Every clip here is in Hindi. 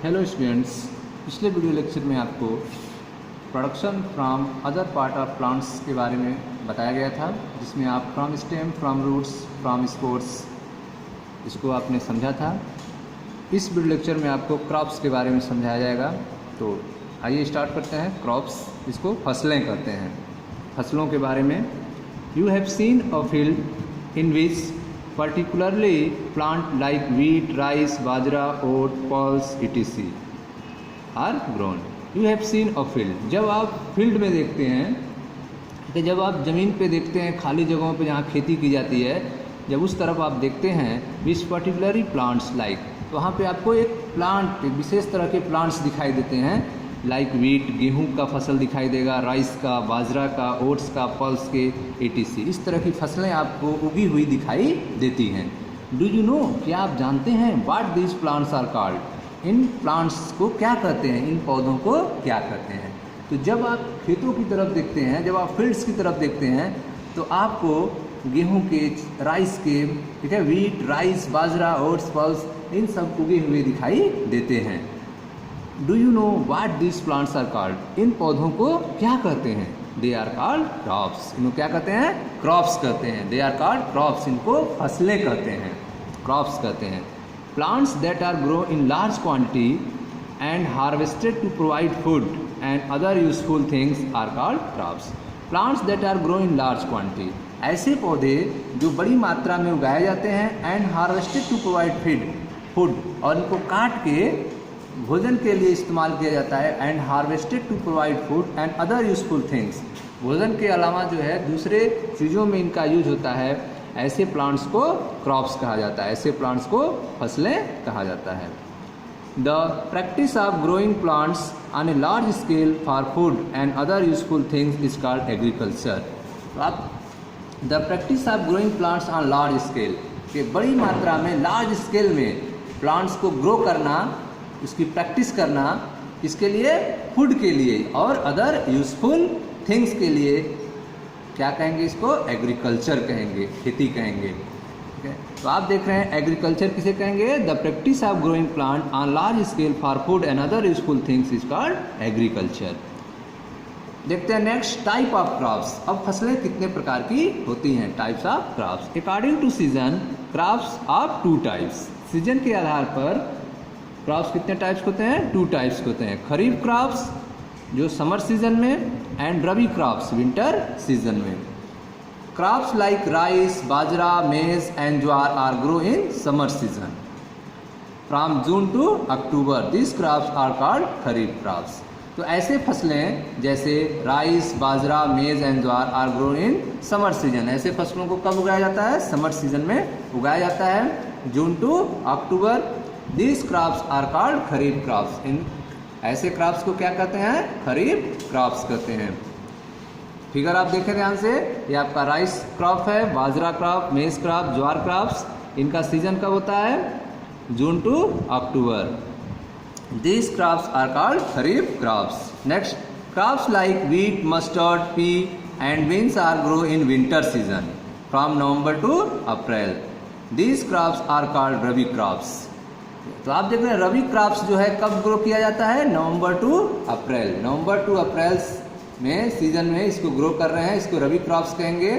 हेलो स्टूडेंट्स, पिछले वीडियो लेक्चर में आपको production from other part of plants के बारे में बताया गया था, जिसमें आप from stem, from roots, from spores इसको आपने समझा था। इस वीडियो लेक्चर में आपको क्रॉप्स के बारे में समझाया जाएगा। तो आइए स्टार्ट करते हैं। क्रॉप्स, इसको फसलें कहते हैं। फसलों के बारे में, you have seen a field in which particularly plant like wheat, rice, bajra, oat, pulse, etc. are grown. You have seen a field. जब आप फील्ड में देखते हैं, कि जब आप ज़मीन पे देखते हैं, खाली जगहों पे जहाँ खेती की जाती है, जब उस तरफ आप देखते हैं विच पर्टिकुलरली प्लांट्स लाइक, तो वहाँ पे आपको एक प्लांट, विशेष तरह के प्लांट्स दिखाई देते हैं। लाइक वीट, गेहूं का फसल दिखाई देगा, राइस का, बाजरा का, ओट्स का, पल्स के, एटीसी। इस तरह की फसलें आपको उगी हुई दिखाई देती हैं। डू यू नो, क्या आप जानते हैं what these plants are called? इन प्लांट्स को क्या कहते हैं, इन पौधों को क्या कहते हैं? तो जब आप खेतों की तरफ देखते हैं, जब आप फील्ड्स की तरफ देखते हैं, तो आपको गेहूं के, राइस के, ठीक है, वीट, राइस, बाजरा, ओट्स, पल्स, इन सब उगे हुए दिखाई देते हैं। Do you know what this plants are called? इन पौधों को क्या कहते हैं? They are called crops. इनको क्या कहते हैं? क्रॉप्स कहते हैं। They are called crops. इनको फसलें कहते हैं, क्रॉप्स कहते हैं। Plants that are grow in large quantity and harvested to provide food and other useful things are called crops. Plants that are grow in large quantity, ऐसे पौधे जो बड़ी मात्रा में उगाए जाते हैं, and harvested to provide food, और इनको काट के भोजन के लिए इस्तेमाल किया जाता है। And harvested to provide food and other useful things, भोजन के अलावा जो है दूसरे चीज़ों में इनका यूज होता है। ऐसे प्लांट्स को क्रॉप्स कहा जाता है, ऐसे प्लांट्स को फसलें कहा जाता है। The practice of growing plants on a large scale for food and other useful things is called agriculture. तो आप the practice of growing plants on large scale, के बड़ी मात्रा में, लार्ज स्केल में प्लांट्स को ग्रो करना, उसकी प्रैक्टिस करना, इसके लिए, फूड के लिए और अदर यूजफुल थिंग्स के लिए, क्या कहेंगे इसको? एग्रीकल्चर कहेंगे, खेती कहेंगे। ठीक है, तो आप देख रहे हैं एग्रीकल्चर किसे कहेंगे? The practice of growing plant on large scale for food and other useful things is called agriculture. देखते हैं नेक्स्ट, टाइप ऑफ क्रॉप्स। अब फसलें कितने प्रकार की होती हैं? Types of crops. According to season, crops of two types. Season के आधार पर क्रॉप्स कितने टाइप्स होते हैं? टू टाइप्स होते हैं। खरीफ क्रॉप्स जो समर सीजन में, and rabi crops winter season में। Crops like rice, bajra, maize and jowar are grow in summer season from June to October. This crops are called kharif crops. तो ऐसे फसलें जैसे rice, bajra, maize and jowar are grow in summer season. ऐसे फसलों को कब उगाया जाता है? समर सीजन में उगाया जाता है, June to October. These crops are called kharif crops. इन ऐसे क्रॉप्स को क्या कहते हैं? खरीफ क्रॉप्स कहते हैं। फिगर आप देखें ध्यान से, ये आपका राइस क्रॉप है, बाजरा क्रॉप, मेज क्रॉप, ज्वार क्रॉप्स। इनका सीजन कब होता है? June to October. These crops are called kharif crops. Next, crops like wheat, mustard, pea and beans are grow in winter season from November to April. These crops are called rabi crops. तो आप देख रहे हैं रबी क्रॉप्स जो है कब ग्रो किया जाता है? नवंबर टू अप्रैल। नवंबर टू अप्रैल में सीजन में इसको ग्रो कर रहे हैं, इसको रबी क्रॉप्स कहेंगे।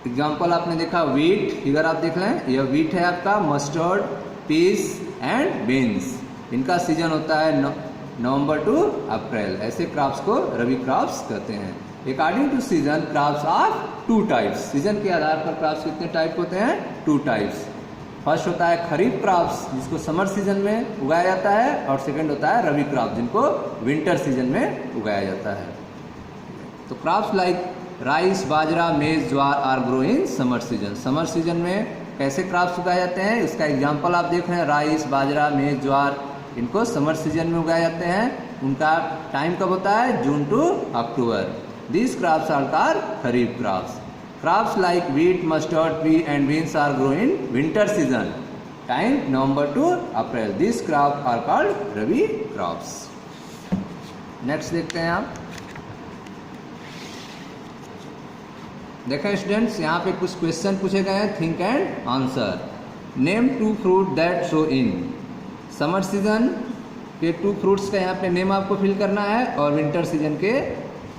एग्जांपल आपने देखा व्हीट, फिगर आप देख रहे हैं, यह व्हीट है आपका, मस्टर्ड, पीस एंड बीन्स। इनका सीजन होता है नवंबर टू अप्रैल। ऐसे क्रॉप्स को रबी क्रॉप्स कहते हैं। According to season, crops of two types. Season के आधार पर क्रॉप्स कितने टाइप होते हैं? Two types. फर्स्ट होता है खरीफ क्रॉप्स, जिसको समर सीजन में उगाया जाता है, और सेकंड होता है रबी क्रॉप, जिनको विंटर सीजन में उगाया जाता है। तो crops like rice, bajra, maize, jowar are grow in summer season. Summer season में कैसे क्रॉप्स उगाए जाते हैं? इसका एग्जांपल आप देख रहे हैं, राइस, बाजरा, मेज, ज्वार, इनको समर सीजन में उगाए जाते हैं। उनका टाइम कब होता है? June to October. This crops are called kharif crops. Crops like wheat, mustard, pea and beans are grown in winter season, time November to April. These crops are called rabi crops. Next देखते हैं आप, देखें स्टूडेंट्स, यहाँ पे कुछ क्वेश्चन पूछे गए हैं, think and answer. Name two fruit that show in summer season के 2 फ्रूट्स का यहाँ पे नेम आपको फिल करना है और विंटर सीजन के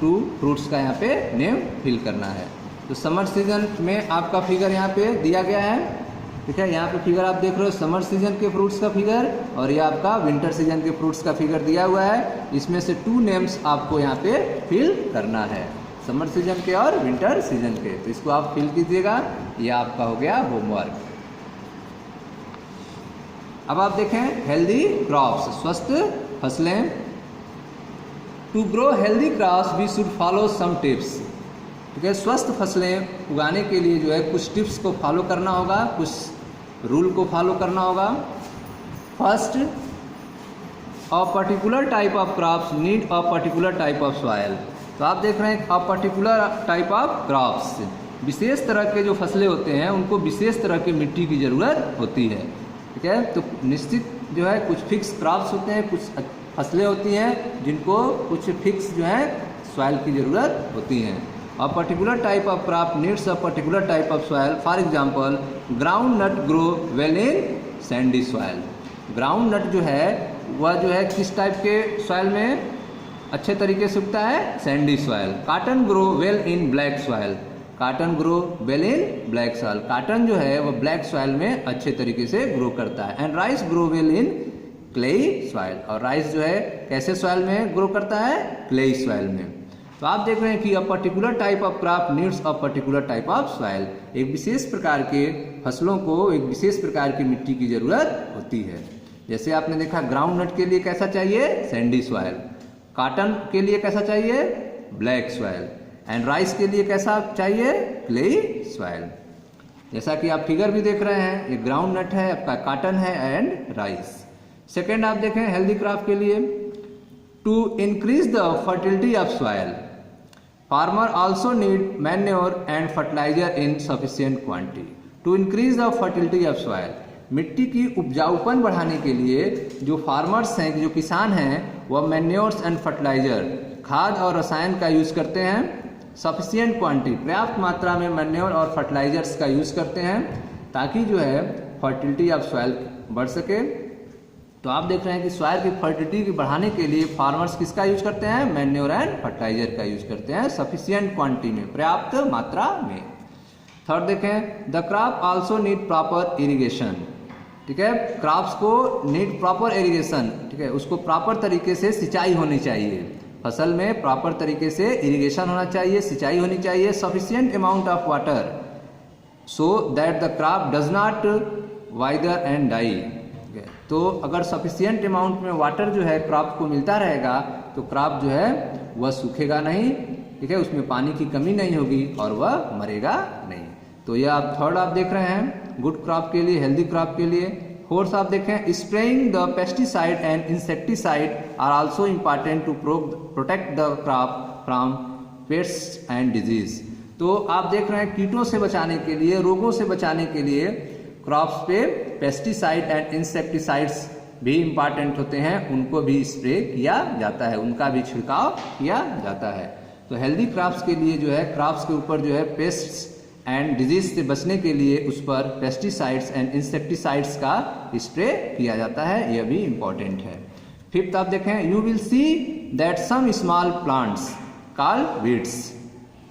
2 फ्रूट्स का यहाँ पे नेम फिल करना है। तो समर सीजन में आपका फिगर यहाँ पे दिया गया है, ठीक है। यहाँ पे फिगर आप देख रहे हो समर सीजन के फ्रूट्स का फिगर और ये आपका विंटर सीजन के फ्रूट्स का फिगर दिया हुआ है। इसमें से 2 नेम्स आपको यहाँ पे फिल करना है, समर सीजन के और विंटर सीजन के। तो इसको आप फिल कीजिएगा, ये आपका हो गया होमवर्क। अब आप देखें हेल्दी क्रॉप्स, स्वस्थ फसलें। To grow healthy crops we should follow some tips, ठीक है। स्वस्थ फसलें उगाने के लिए जो है कुछ टिप्स को फॉलो करना होगा, कुछ रूल को फॉलो करना होगा। First, a particular type of crops need a particular type of soil. तो आप देख रहे हैं a particular type of crops, विशेष तरह के जो फसलें होते हैं उनको विशेष तरह की मिट्टी की ज़रूरत होती है, ठीक है। तो निश्चित जो है कुछ फिक्स क्रॉप्स होते हैं, कुछ फसलें होती हैं जिनको कुछ फिक्स जो है सॉइल की ज़रूरत होती हैं। A particular type of crop needs a particular type of soil. For example, groundnut grow well in sandy soil. Groundnut जो है वह जो है किस टाइप के सॉइल में अच्छे तरीके से उगता है? Sandy soil. Cotton grow well in black soil. Cotton grow well in black soil. Cotton जो है वह ब्लैक सॉइल में अच्छे तरीके से ग्रो करता है। And rice grow well in clay soil. और राइस जो है कैसे सॉइल में ग्रो करता है? क्लेई सॉइल में। तो आप देख रहे हैं कि अ particular type of crop needs a particular type of soil. एक विशेष प्रकार के फसलों को एक विशेष प्रकार की मिट्टी की ज़रूरत होती है। जैसे आपने देखा ग्राउंडनट के लिए कैसा चाहिए? Sandy soil. कॉटन के लिए कैसा चाहिए? Black soil. एंड राइस के लिए कैसा चाहिए? Clayey soil. जैसा कि आप फिगर भी देख रहे हैं, ये ग्राउंडनट है, आपका कॉटन है एंड राइस। सेकेंड आप देखें हेल्दी क्रॉप के लिए, to increase the fertility of soil farmer also need manure and fertilizer in sufficient quantity. To increase the fertility of soil, मिट्टी की उपजाऊपन बढ़ाने के लिए जो फार्मर्स हैं, जो किसान हैं, वह मैन्योर्स एंड फर्टिलाइजर, खाद और रसायन का यूज़ करते हैं। सफिशिएंट क्वांटिटी, पर्याप्त मात्रा में मैन्योर और फर्टिलाइजर्स का यूज़ करते हैं ताकि जो है फर्टिलिटी ऑफ सॉइल बढ़ सके। तो आप देख रहे हैं कि सॉइल की फर्टिलिटी बढ़ाने के लिए फार्मर्स किसका यूज करते हैं? मैन्योर एंड फर्टिलाइजर का यूज करते हैं सफिशिएंट क्वांटिटी में, पर्याप्त मात्रा में। थर्ड देखें, the crop also need proper irrigation, ठीक है। क्रॉप्स को नीड प्रॉपर इरिगेशन, ठीक है, उसको प्रॉपर तरीके से सिंचाई होनी चाहिए। फसल में प्रॉपर तरीके से इरिगेशन होना चाहिए, सिंचाई होनी चाहिए। Sufficient amount of water so that the crop does not wither and die. तो अगर सफिशिएंट अमाउंट में वाटर जो है क्रॉप को मिलता रहेगा तो क्रॉप जो है वह सूखेगा नहीं, ठीक है, उसमें पानी की कमी नहीं होगी और वह मरेगा नहीं। तो यह आप थर्ड आप देख रहे हैं गुड क्रॉप के लिए, हेल्दी क्रॉप के लिए। फोर्थ आप देखें, spraying the pesticide and insecticide are also important to protect the crop from pests and disease. तो आप देख रहे हैं कीटों से बचाने के लिए, रोगों से बचाने के लिए क्रॉप्स पे पेस्टिसाइड एंड इंसेक्टिसाइड्स भी इम्पॉर्टेंट होते हैं, उनको भी स्प्रे किया जाता है, उनका भी छिड़काव किया जाता है। तो हेल्दी क्रॉप्स के लिए जो है क्रॉप्स के ऊपर जो है पेस्ट्स एंड डिजीज से बचने के लिए उस पर पेस्टिसाइड्स एंड इंसेक्टिसाइड्स का स्प्रे किया जाता है, यह भी इम्पॉर्टेंट है। फिफ्थ आप देखें, you will see that some small plants called weeds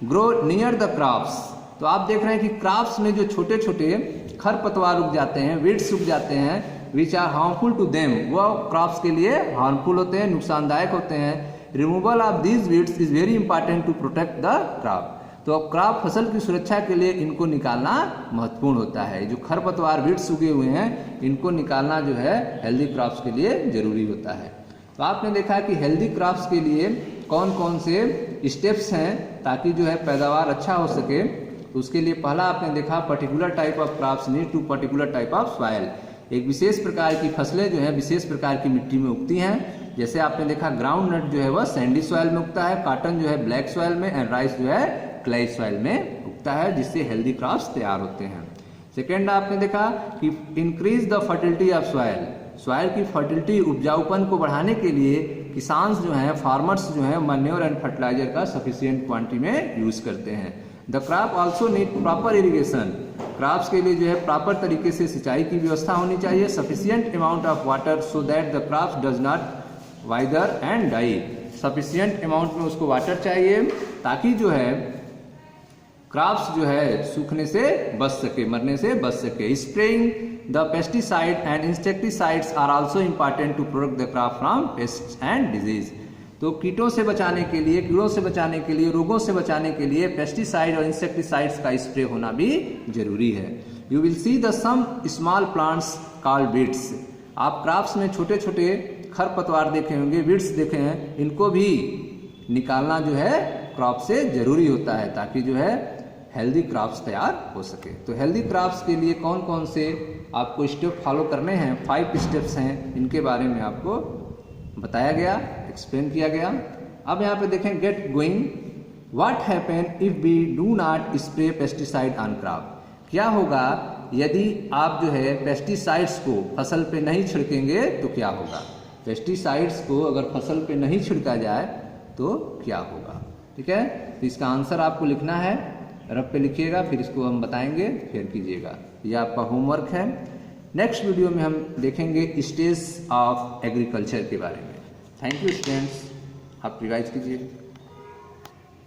grow near the crops. तो आप देख रहे हैं कि क्रॉप्स में जो छोटे छोटे खरपतवार उग जाते हैं, वीड्स उग जाते हैं, which are harmful to them, वह क्रॉप्स के लिए हार्मफुल होते हैं, नुकसानदायक होते हैं। Removal of these weeds is very important to protect the crop. तो अब क्रॉप फसल की सुरक्षा के लिए इनको निकालना महत्वपूर्ण होता है। जो खरपतवार वीड्स उगे हुए हैं इनको निकालना जो है हेल्दी क्रॉप्स के लिए जरूरी होता है। तो आपने देखा कि हेल्दी क्रॉप्स के लिए कौन कौन से स्टेप्स हैं ताकि जो है पैदावार अच्छा हो सके। उसके लिए पहला आपने देखा particular type of crops need to particular type of soil. एक विशेष प्रकार की फसलें जो है विशेष प्रकार की मिट्टी में उगती हैं। जैसे आपने देखा ग्राउंड नट जो है वह सैंडी सॉइल में उगता है, कॉटन जो है ब्लैक सॉइल में एंड राइस जो है क्ले सॉइल में उगता है, जिससे हेल्दी क्रॉप्स तैयार होते हैं। सेकेंड आपने देखा कि increase the fertility of soil. Soil की फर्टिलिटी उपजाऊपन को बढ़ाने के लिए किसान जो हैं फार्मर्स जो हैं मैन्योर एंड फर्टिलाइजर का सफिशिएंट क्वांटिटी में यूज करते हैं। The crop also need proper irrigation. Crops के लिए जो है प्रॉपर तरीके से सिंचाई की व्यवस्था होनी चाहिए। Sufficient amount of water so that the crops does not wither and die. Sufficient amount में उसको वाटर चाहिए ताकि जो है क्रॉप्स जो है सूखने से बच सके, मरने से बच सके। Spraying the pesticide and insecticides are also important to protect the crop from pests and disease. तो कीटों से बचाने के लिए, कीड़ों से बचाने के लिए, रोगों से बचाने के लिए पेस्टिसाइड और इंसेक्टिसाइड्स का स्प्रे होना भी जरूरी है। You will see the some small plants called weeds. आप क्रॉप्स में छोटे छोटे खरपतवार देखे होंगे, वीड्स देखे हैं, इनको भी निकालना जो है क्रॉप से जरूरी होता है ताकि जो है हेल्दी क्रॉप्स तैयार हो सके। तो हेल्दी क्रॉप्स के लिए कौन कौन से आपको स्टेप फॉलो करने हैं, 5 स्टेप्स हैं, इनके बारे में आपको बताया गया, एक्सप्लेन किया गया। अब यहाँ पे देखें get going. What happen if we do not spray pesticide on crop. क्या होगा यदि आप जो है पेस्टिसाइड्स को फसल पे नहीं छिड़केंगे तो क्या होगा। पेस्टिसाइड्स को अगर फसल पे नहीं छिड़का जाए तो क्या होगा। ठीक है, तो इसका आंसर आपको लिखना है, रफ पे लिखिएगा, फिर इसको हम बताएंगे, फिर कीजिएगा। ये आपका होमवर्क है। नेक्स्ट वीडियो में हम देखेंगे स्टेज ऑफ एग्रीकल्चर के बारे में। थैंक यू स्टूडेंट्स, आप रिवाइज कीजिए।